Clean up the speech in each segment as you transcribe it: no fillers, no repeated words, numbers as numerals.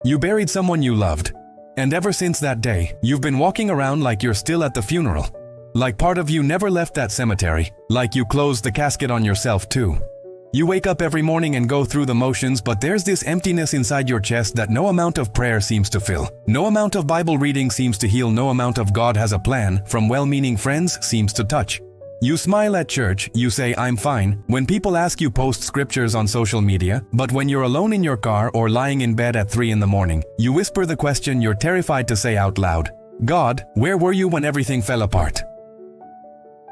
You buried someone you loved. And ever since that day, you've been walking around like you're still at the funeral. Like part of you never left that cemetery, like you closed the casket on yourself too. You wake up every morning and go through the motions, but there's this emptiness inside your chest that no amount of prayer seems to fill. No amount of Bible reading seems to heal. No amount of God has a plan from well-meaning friends seems to touch. You smile at church, you say I'm fine, when people ask you post scriptures on social media, but when you're alone in your car or lying in bed at 3 in the morning, you whisper the question you're terrified to say out loud. God, where were you when everything fell apart?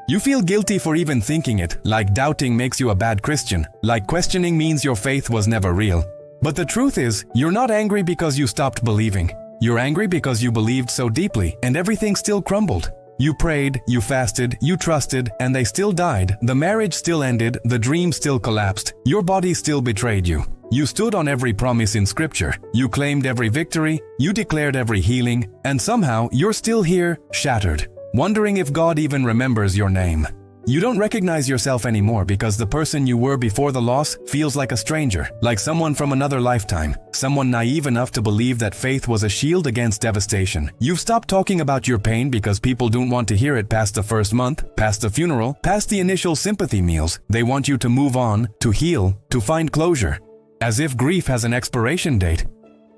You feel guilty for even thinking it, like doubting makes you a bad Christian, like questioning means your faith was never real. But the truth is, you're not angry because you stopped believing. You're angry because you believed so deeply and everything still crumbled. You prayed, you fasted, you trusted, and they still died. The marriage still ended, the dream still collapsed, your body still betrayed you. You stood on every promise in Scripture, you claimed every victory, you declared every healing, and somehow you're still here, shattered, wondering if God even remembers your name. You don't recognize yourself anymore because the person you were before the loss feels like a stranger, like someone from another lifetime, someone naive enough to believe that faith was a shield against devastation. You've stopped talking about your pain because people don't want to hear it past the first month, past the funeral, past the initial sympathy meals. They want you to move on, to heal, to find closure. As if grief has an expiration date.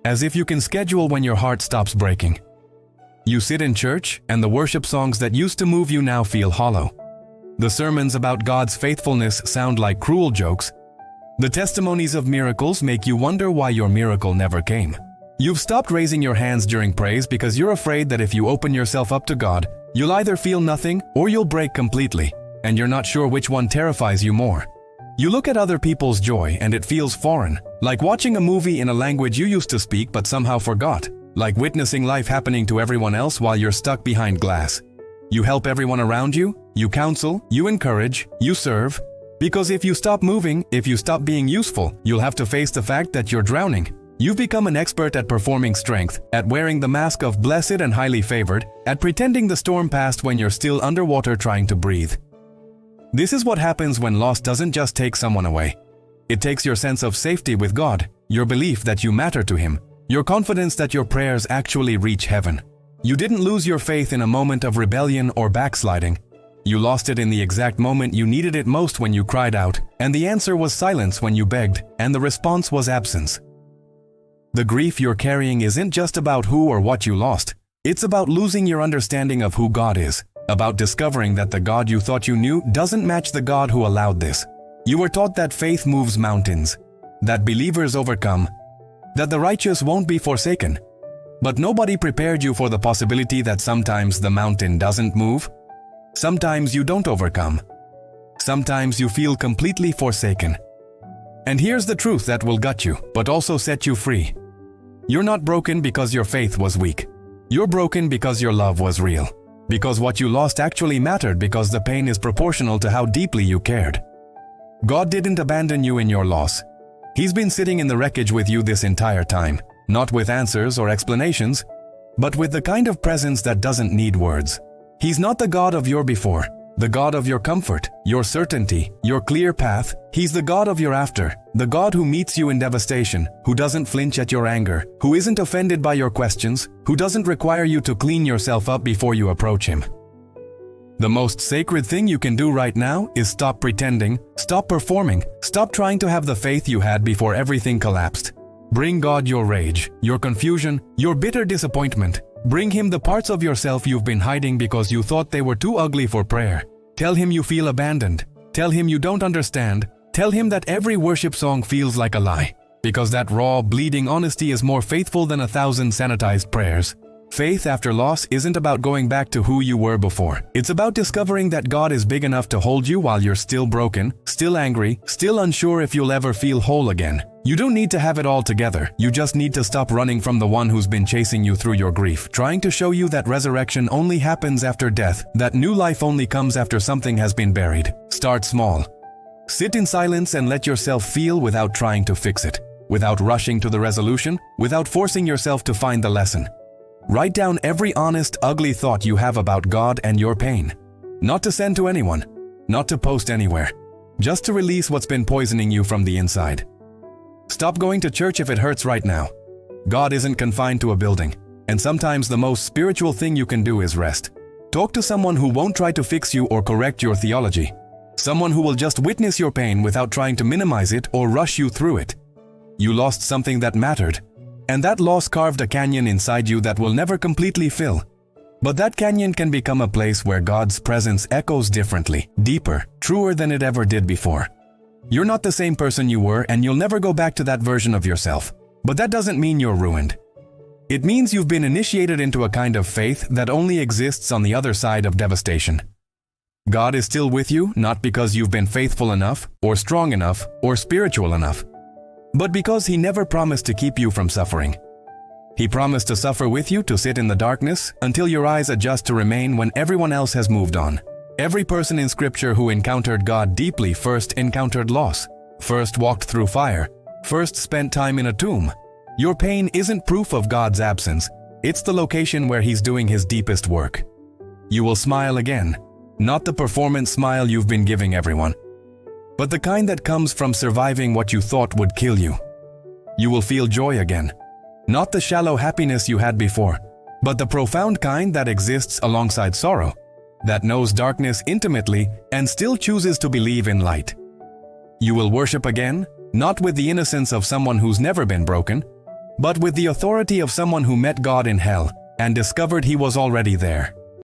As if you can schedule when your heart stops breaking. You sit in church, and the worship songs that used to move you now feel hollow. The sermons about God's faithfulness sound like cruel jokes. The testimonies of miracles make you wonder why your miracle never came. You've stopped raising your hands during praise because you're afraid that if you open yourself up to God, you'll either feel nothing or you'll break completely, and you're not sure which one terrifies you more. You look at other people's joy and it feels foreign, like watching a movie in a language you used to speak but somehow forgot, like witnessing life happening to everyone else while you're stuck behind glass. You help everyone around you, you counsel, you encourage, you serve. Because if you stop moving, if you stop being useful, you'll have to face the fact that you're drowning. You've become an expert at performing strength, at wearing the mask of blessed and highly favored, at pretending the storm passed when you're still underwater trying to breathe. This is what happens when loss doesn't just take someone away. It takes your sense of safety with God, your belief that you matter to Him, your confidence that your prayers actually reach heaven. You didn't lose your faith in a moment of rebellion or backsliding. You lost it in the exact moment you needed it most when you cried out, and the answer was silence when you begged, and the response was absence. The grief you're carrying isn't just about who or what you lost. It's about losing your understanding of who God is, about discovering that the God you thought you knew doesn't match the God who allowed this. You were taught that faith moves mountains, that believers overcome, that the righteous won't be forsaken. But nobody prepared you for the possibility that sometimes the mountain doesn't move. Sometimes you don't overcome. Sometimes you feel completely forsaken. And here's the truth that will gut you, but also set you free. You're not broken because your faith was weak. You're broken because your love was real. Because what you lost actually mattered, because the pain is proportional to how deeply you cared. God didn't abandon you in your loss. He's been sitting in the wreckage with you this entire time. Not with answers or explanations, but with the kind of presence that doesn't need words. He's not the God of your before, the God of your comfort, your certainty, your clear path. He's the God of your after, the God who meets you in devastation, who doesn't flinch at your anger, who isn't offended by your questions, who doesn't require you to clean yourself up before you approach Him. The most sacred thing you can do right now is stop pretending, stop performing, stop trying to have the faith you had before everything collapsed. Bring God your rage, your confusion, your bitter disappointment. Bring Him the parts of yourself you've been hiding because you thought they were too ugly for prayer. Tell Him you feel abandoned. Tell Him you don't understand. Tell Him that every worship song feels like a lie. Because that raw, bleeding honesty is more faithful than 1,000 sanitized prayers. Faith after loss isn't about going back to who you were before. It's about discovering that God is big enough to hold you while you're still broken, still angry, still unsure if you'll ever feel whole again. You don't need to have it all together. You just need to stop running from the one who's been chasing you through your grief, trying to show you that resurrection only happens after death, that new life only comes after something has been buried. Start small. Sit in silence and let yourself feel without trying to fix it, without rushing to the resolution, without forcing yourself to find the lesson. Write down every honest, ugly thought you have about God and your pain. Not to send to anyone, not to post anywhere, just to release what's been poisoning you from the inside. Stop going to church if it hurts right now. God isn't confined to a building, and sometimes the most spiritual thing you can do is rest. Talk to someone who won't try to fix you or correct your theology. Someone who will just witness your pain without trying to minimize it or rush you through it. You lost something that mattered, and that loss carved a canyon inside you that will never completely fill. But that canyon can become a place where God's presence echoes differently, deeper, truer than it ever did before. You're not the same person you were, and you'll never go back to that version of yourself. But that doesn't mean you're ruined. It means you've been initiated into a kind of faith that only exists on the other side of devastation. God is still with you, not because you've been faithful enough, or strong enough, or spiritual enough, but because He never promised to keep you from suffering. He promised to suffer with you, to sit in the darkness, until your eyes adjust to remain when everyone else has moved on. Every person in Scripture who encountered God deeply first encountered loss, first walked through fire, first spent time in a tomb. Your pain isn't proof of God's absence. It's the location where He's doing His deepest work. You will smile again, not the performance smile you've been giving everyone, but the kind that comes from surviving what you thought would kill you. You will feel joy again, not the shallow happiness you had before, but the profound kind that exists alongside sorrow, that knows darkness intimately and still chooses to believe in light. You will worship again, not with the innocence of someone who's never been broken, but with the authority of someone who met God in hell and discovered He was already there.